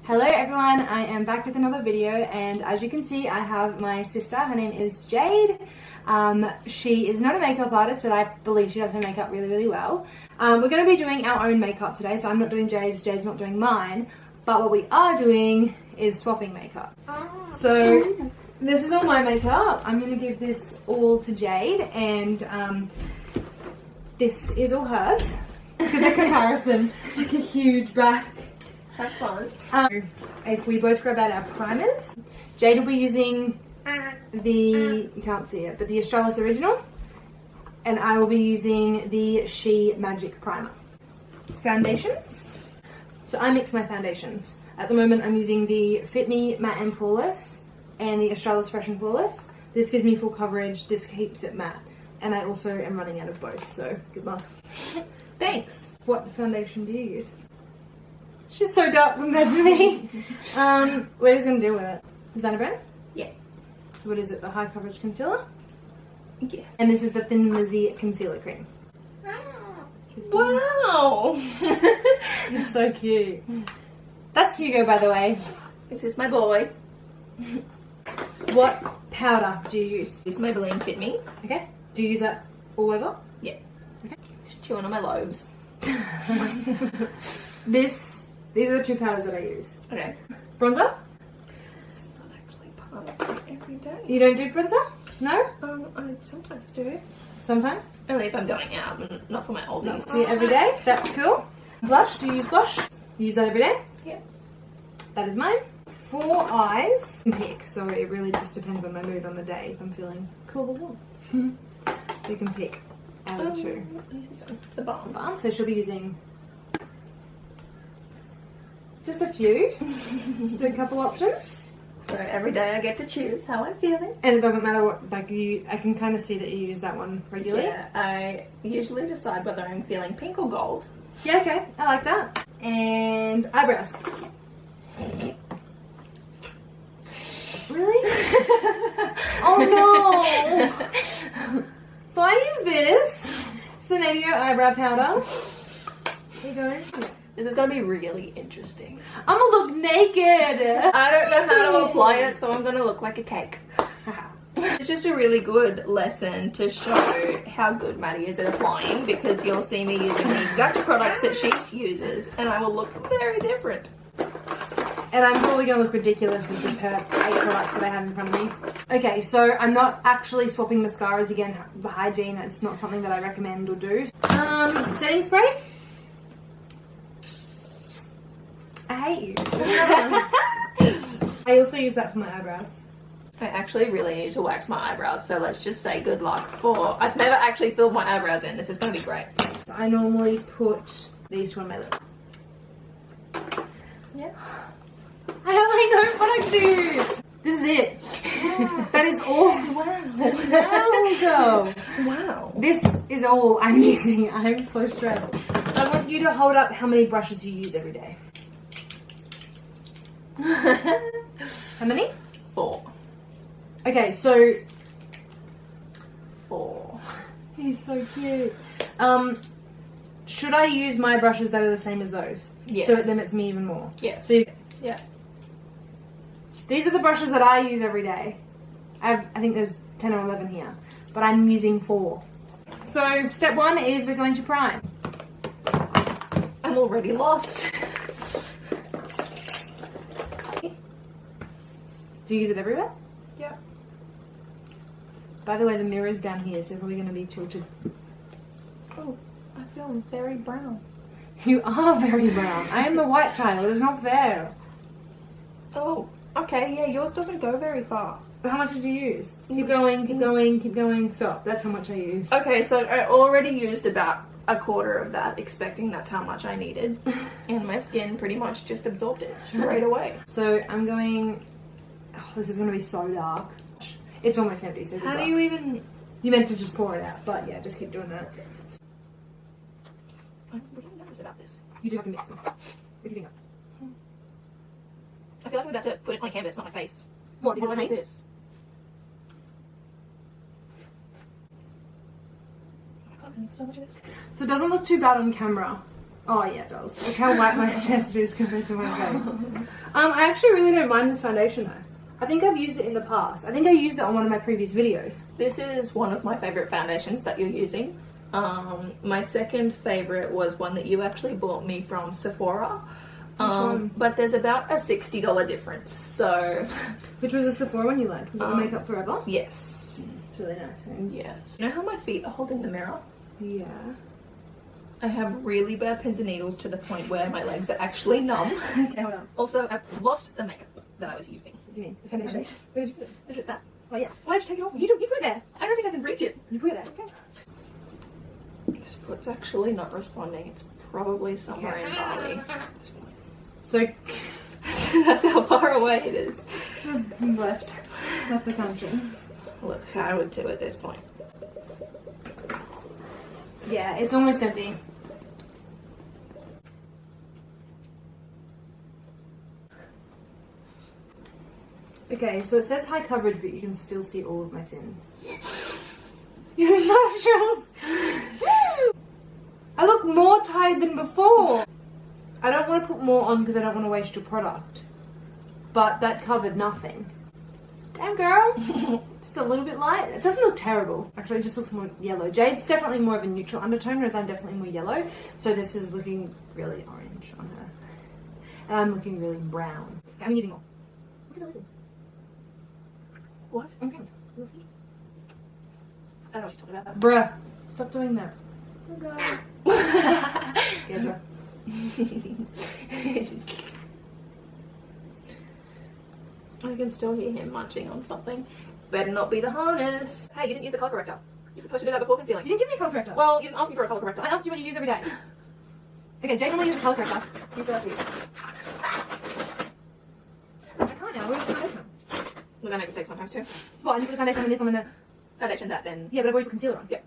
Hello everyone, I am back with another video, and as you can see I have my sister. Her name is Jade. She is not a makeup artist, but I believe she does her makeup really well. We're going to be doing our own makeup today, so I'm not doing Jade's, Jade's not doing mine, but what we are doing is swapping makeup. So this is all my makeup. I'm going to give this all to Jade, and this is all hers. Look at the comparison, like a huge back. Have fun. If we both grab out our primers, Jade will be using the, you can't see it, but the Australis Original, and I will be using the She Magic Primer. Foundations. So I mix my foundations. At the moment I'm using the Fit Me Matte and Poreless and the Australis Fresh and Flawless. This gives me full coverage, this keeps it matte, and I also am running out of both, so good luck. Thanks. What foundation do you use? She's so dark compared to me. What are you going to do with it? Designer Brands? Yeah. So what is it? The High Coverage Concealer? Yeah. And this is the Thin Lizzy Concealer Cream. Wow! It's so cute. That's Hugo, by the way. This is my boy. What powder do you use? This is Maybelline Fit Me. Okay. Do you use that all over? Yeah. Okay. Just chewing on my lobes. These are the two powders that I use. Okay. Bronzer? It's not actually part of it every day. You don't do bronzer? No? I sometimes do. Sometimes? Only if I'm going out, not for my oldies. Do you every day? That's cool. Blush? Do you use blush? You use that every day? Yes. That is mine. For eyes, you can pick, so it really just depends on my mood on the day if I'm feeling cool or warm. So you can pick out of the two. This one, the balm. So she'll be using just a few, just a couple options. So every day I get to choose how I'm feeling. And it doesn't matter what, like I can kind of see that you use that one regularly. Yeah, I usually decide whether I'm feeling pink or gold. Yeah, okay, I like that. And eyebrows. Really? Oh no! So I use this. It's the Nadio eyebrow powder. There you go. This is going to be really interesting. I'm gonna look naked. I don't know how to apply it, so I'm going to look like a cake. It's just a really good lesson to show how good Maddie is at applying, because you'll see me using the exact products that she uses, and I will look very different. And I'm probably going to look ridiculous with just her 8 products that I have in front of me. Okay, so I'm not actually swapping mascaras again. The hygiene, it's not something that I recommend or do. Setting spray. I hate you. I also use that for my eyebrows. I actually really need to wax my eyebrows, so let's just say good luck for... I've never actually filled my eyebrows in. This is going to be great. I normally put these two on my lip. Yeah. I have like no product to use. This is it. Wow. That is all. Wow. Wow. This is all I'm using. I'm so stressed. I want you to hold up how many brushes you use every day. How many? 4. Okay, so 4. he's so cute. Should I use my brushes that are the same as those? Yes. So it limits me even more. Yes. So Yeah. these are the brushes that I use every day. I think there's 10 or 11 here, but I'm using 4. So step 1 is we're going to prime. I'm already lost. Do you use it everywhere? Yeah. By the way, the mirror's down here, so probably going to be tilted. Oh, I feel very brown. You are very brown. I am the white child. It's not fair. Oh, okay, yeah, yours doesn't go very far. But how much did you use? Keep going, keep going, keep going. Stop. That's how much I use. Okay, so I already used about a quarter of that, expecting that's how much I needed. And my skin pretty much just absorbed it straight away. So I'm going... Oh, this is going to be so dark. It's almost empty, so How do you even... You meant to just pour it out, but yeah, just keep doing that. I'm really nervous about this. You do have to mix them. With your finger. I feel like I'm about to put it on canvas, not my face. What, Why because do I it's need me? this? Oh my god, I need so much of this. So it doesn't look too bad on camera. Oh yeah, it does. Look how white my chest is compared to my face. I actually really don't mind this foundation though. I think I've used it in the past. I think I used it on one of my previous videos. This is one of my favourite foundations that you're using. My second favourite was one that you actually bought me from Sephora. But there's about a $60 difference, so... Which was the Sephora one you liked? Was it the Makeup Forever? Yes. It's really nice. Yes. You know how my feet are holding the mirror? Yeah. I have really bad pins and needles to the point where my legs are actually numb. Okay, hold on. Also, I've lost the makeup that I was using. What do you mean? The foundation? Where did you put it? Is it that? Oh yeah. Why did you take it off? You put it there. I don't think I can reach it. You put it there. Okay. This foot's actually not responding. It's probably somewhere in Bali. So, That's how far away it is. left the country. Look, I would too at this point. Yeah, it's almost empty. Okay, so it says high coverage, but you can still see all of my sins. Your nostrils! I look more tired than before. I don't want to put more on because I don't want to waste your product. But that covered nothing. Damn girl! Just a little bit light. It doesn't look terrible. Actually, it just looks more yellow. Jade's definitely more of a neutral undertone, whereas I'm definitely more yellow. So this is looking really orange on her. And I'm looking really brown. Okay, I'm using more. Look at the lizard. What? Okay. I don't know what she's talking about. Bruh. Stop doing that. Oh god. Scared her. I can still hear him munching on something. Better not be the harness. Hey, you didn't use the colour corrector. You're supposed to do that before concealing. You didn't give me a colour corrector. Well, you didn't ask me for a colour corrector. I asked you what you use every day. Okay, Jade normally uses a colour corrector. You still have to use it. I can't now. Where's the foundation? Well, that makes mistakes sometimes too. What, I just put the foundation on this one and the... Foundation that then. Yeah, but I've already put concealer on. Yeah.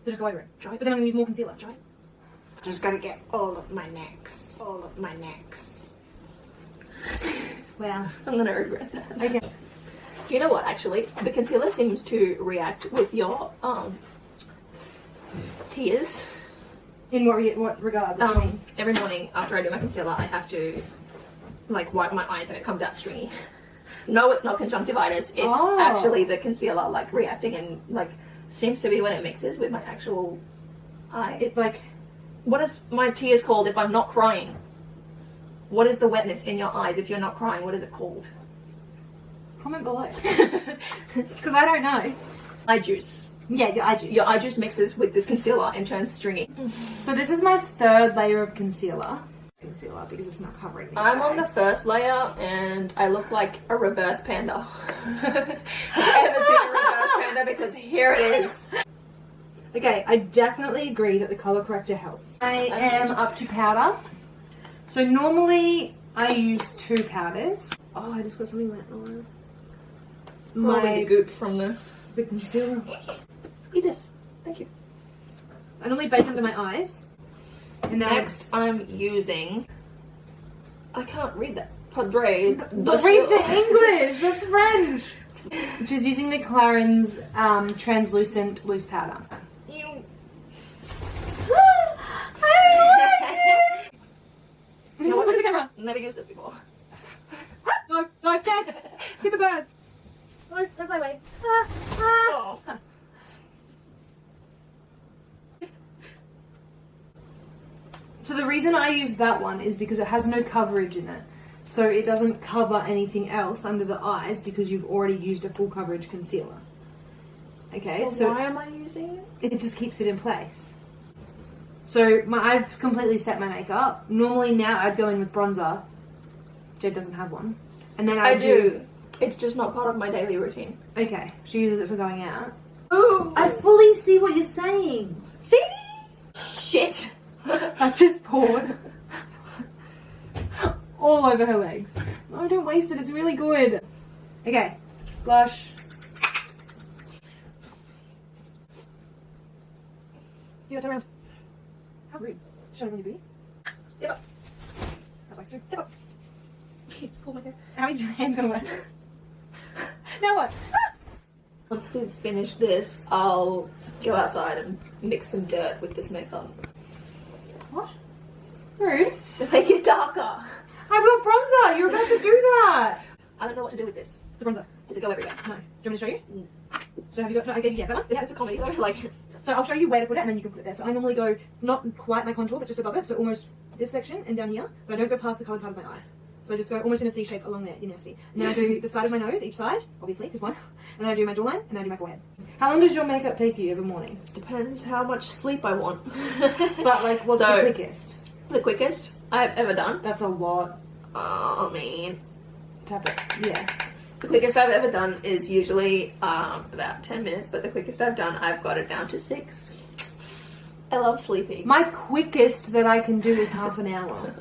So just go over it. Try it. But then I'm going to use more concealer. Try it. Just gotta get all of my necks. All of my necks. Wow. I'm gonna regret that. Okay. You know what, actually? The concealer seems to react with your, tears. In what regard? What do you mean? Every morning after I do my concealer, I have to, like, wipe my eyes and it comes out stringy. No, it's not conjunctivitis. It's actually the concealer, like, reacting and, like, seems to be when it mixes with my actual eye. It, like... What is my tears called if I'm not crying? What is the wetness in your eyes if you're not crying? What is it called? Comment below. Because I don't know. Eye juice. Yeah, your eye juice. Your eye juice mixes with this concealer and turns stringy. So this is my third layer of concealer. Because it's not covering me. I'm on the first layer and I look like a reverse panda. Have you ever seen a reverse panda? Because here it is. Okay, I definitely agree that the colour corrector helps. I am up to powder. So normally I use 2 powders. Oh, I just got something wet on Probably the goop from the concealer. Eat this. Thank you. I normally bake under my eyes. And now Next, I'm using... I can't read that. Padre. But read the English! That's French! Which is using the Clarins translucent loose powder. You know what? Look at the camera. Never used this before. No, I can't. Get the bird. No, that's my way. Oh. So the reason I use that one is because it has no coverage in it. So it doesn't cover anything else under the eyes because you've already used a full coverage concealer. Okay, so why am I using it? it just keeps it in place. So I've completely set my makeup. Normally now I'd go in with bronzer. Jade doesn't have one. And then I do. It's just not part of my daily routine. Okay, she uses it for going out. Ooh! I fully see what you're saying. See? Shit! I just poured all over her legs. No, don't waste it. It's really good. Okay, blush. You got to turn around. How rude. Should I really be? Step up. How do I step? Step up. It's pull my hair. How is your hand gonna work? Now what? Once we've finished this, I'll go outside and mix some dirt with this makeup. What? Rude. Make it darker. I've got bronzer. You're about to do that. I don't know what to do with this. The bronzer. Does it go everywhere? No. Do you want me to show you? So have you got? No, I gave you better. Is this a comedy though? Like, So I'll show you where to put it, and then you can put it there. So I normally go not quite my contour, but just above it, so almost this section and down here. But I don't go past the coloured part of my eye. So I just go almost in a C shape along there. You nasty. And then I do the side of my nose, each side, obviously, just one. And then I do my jawline, and then I do my forehead. How long does your makeup take you every morning? depends how much sleep I want. But like, what's So- the quickest? The quickest I've ever done. That's a lot. I mean, Tap it. Yeah. the quickest I've ever done is usually about 10 minutes, but the quickest I've done, I've got it down to 6. I love sleeping. My quickest that I can do is half an hour.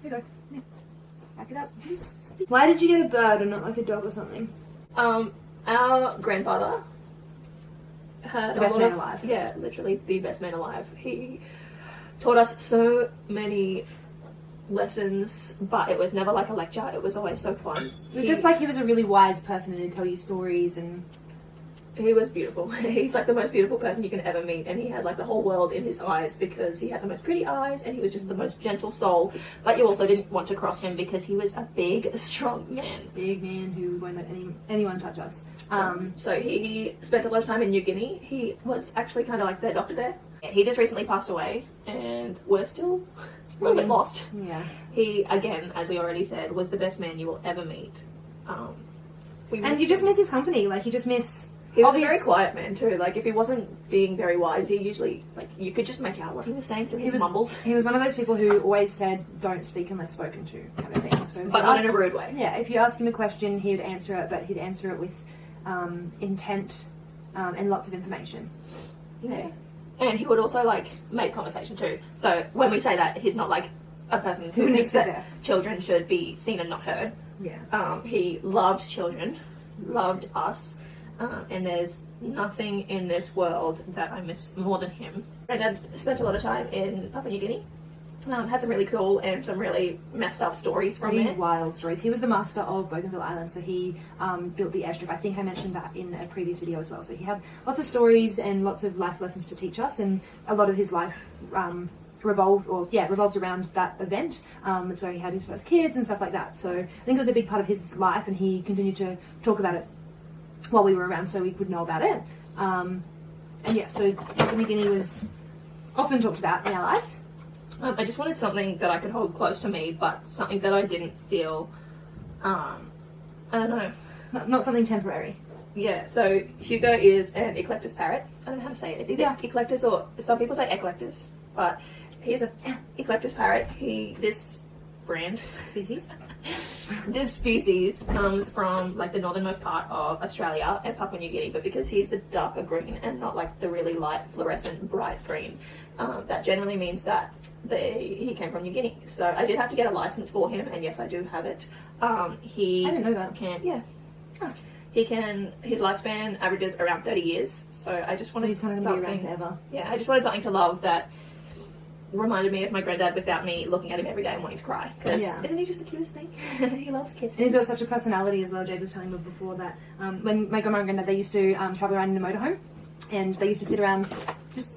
Here you go. Here. Back it up. Why did you get a bird and not like a dog or something? Our grandfather had The best a lot man of, alive. Yeah, literally the best man alive. He taught us so many lessons, but it was never like a lecture. It was always so fun. It was just like he was a really wise person and he'd tell you stories and... He was beautiful. He's like the most beautiful person you can ever meet, and he had like the whole world in his eyes because he had the most pretty eyes and he was just the most gentle soul. But you also didn't want to cross him because he was a big, strong man. Big man who won't let anyone touch us. So he spent a lot of time in New Guinea. He was actually kind of like their doctor there. He just recently passed away, and we're still a little bit lost. Yeah. He, again, as we already said, was the best man you will ever meet. And you just miss his company. Like, you just miss... He was a very quiet man too. Like, if he wasn't being very wise, he usually, like, you could just make out what he was saying through his mumbles. He was one of those people who always said, don't speak unless spoken to, kind of thing. So But not in a rude way. Yeah, if you ask him a question, he would answer it, but he'd answer it with intent and lots of information. Yeah. And he would also, like, make conversation too. So when we say that, he's not like a person who thinks that children should be seen and not heard. Yeah. He loved children, loved us, and there's nothing in this world that I miss more than him. Granddad spent a lot of time in Papua New Guinea. Had some really cool and some really messed up stories from Pretty there. wild stories. He was the master of Bougainville Island, so he built the airstrip. I think I mentioned that in a previous video as well. So he had lots of stories and lots of life lessons to teach us, and a lot of his life revolved around that event. It's where he had his first kids and stuff like that. So I think it was a big part of his life, and he continued to talk about it while we were around, so we would know about it. And yeah, so Papua New Guinea was often talked about in our lives. I just wanted something that I could hold close to me, but something that I didn't feel, I don't know. Not something temporary. Yeah, so Hugo is an eclectus parrot. I don't know how to say it. It's either eclectus or some people say eclectus, but he's an eclectus parrot. This brand Species. This species comes from like the northernmost part of Australia and Papua New Guinea, but because he's the darker green and not like the really light fluorescent bright green, that generally means that he came from New Guinea. So I did have to get a license for him, and yes, I do have it. I didn't know that. His lifespan averages around 30 years, so I just wanted he's kind of gonna be around something. forever. Yeah, I just wanted something to love that reminded me of my granddad without me looking at him every day and wanting to cry. Because isn't he just the cutest thing? He loves kids. And he's got such a personality as well. Jade was telling me before that when my grandma and granddad, they used to travel around in a motorhome, and they used to sit around,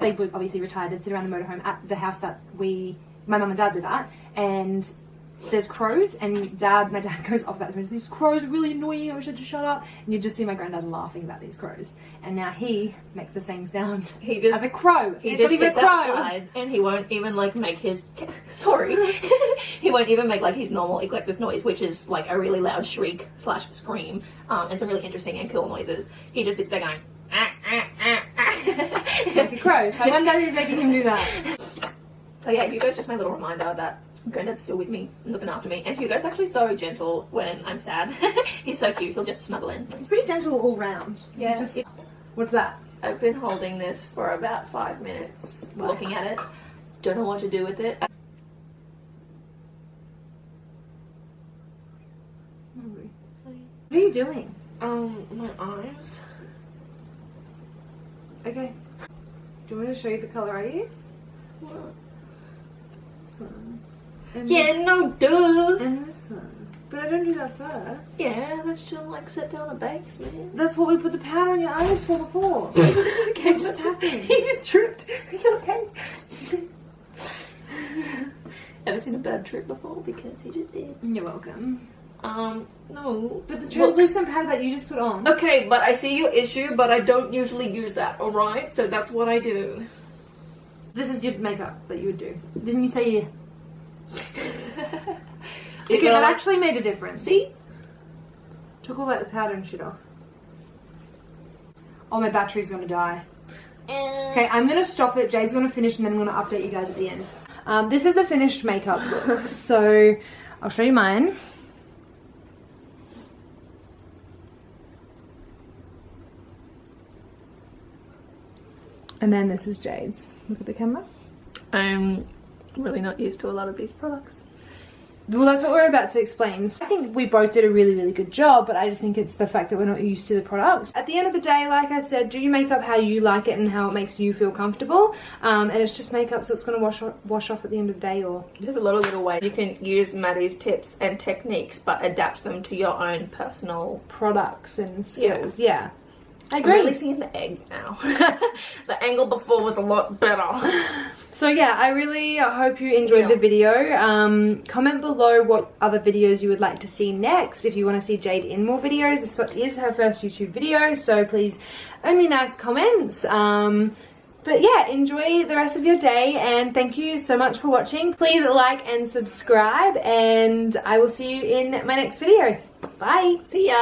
they were obviously retired, they'd sit around the motorhome at the house that my mum and dad live at, and there's crows, and my dad goes off about the crows. These crows are really annoying, I wish I'd just shut up. And you just see my granddad laughing about these crows. And now he makes the same sound as a crow. He just sits outside and he won't even like make his he won't even make like his normal eclectus noise, which is like a really loud shriek / scream, and some really interesting and cool noises. He just sits there going like a crow. So I wonder who's making him do that. So yeah, Hugo's just my little reminder that Granddad's still with me and looking after me, and Hugo's actually so gentle when I'm sad. He's so cute, he'll just snuggle in. He's pretty gentle all round. Yeah. What's that? I've been holding this for about 5 minutes, looking at it. Don't know what to do with it. What are you doing? My eyes. Okay. Do you want me to show you the colour I use? What? And no, duh. And this one. But I don't do that first. Yeah, let's just like set down a base, man. That's what we put the powder on your eyes for before. Okay, just happened. He just tripped. Are you okay? Ever seen a bird trip before? Because he just did. You're welcome. No. But the translucent powder that you just put on. Okay, but I see your issue, but I don't usually use that, alright? So that's what I do. This is your makeup that you would do. Didn't you say yeah? Okay, that actually made a difference. See? Took all that powder and shit off. Oh, my battery's gonna die. Okay, I'm gonna stop it. Jade's gonna finish and then I'm gonna update you guys at the end. This is the finished makeup look. So, I'll show you mine. And then this is Jade's. Look at the camera. I'm really not used to a lot of these products. Well, that's what we're about to explain. So I think we both did a really, really good job, but I just think it's the fact that we're not used to the products. At the end of the day, like I said, do your makeup how you like it and how it makes you feel comfortable. And it's just makeup, so it's going to wash off at the end of the day. Or There's a lot of little ways you can use Maddie's tips and techniques, but adapt them to your own personal products and skills. Yeah. I I'm agree. really seeing the egg now. The angle before was a lot better. So yeah, I really hope you enjoyed the video. Comment below what other videos you would like to see next. If you want to see Jade in more videos, this is her first YouTube video, so please, only nice comments. But yeah, enjoy the rest of your day and thank you so much for watching. Please like and subscribe and I will see you in my next video. Bye. See ya.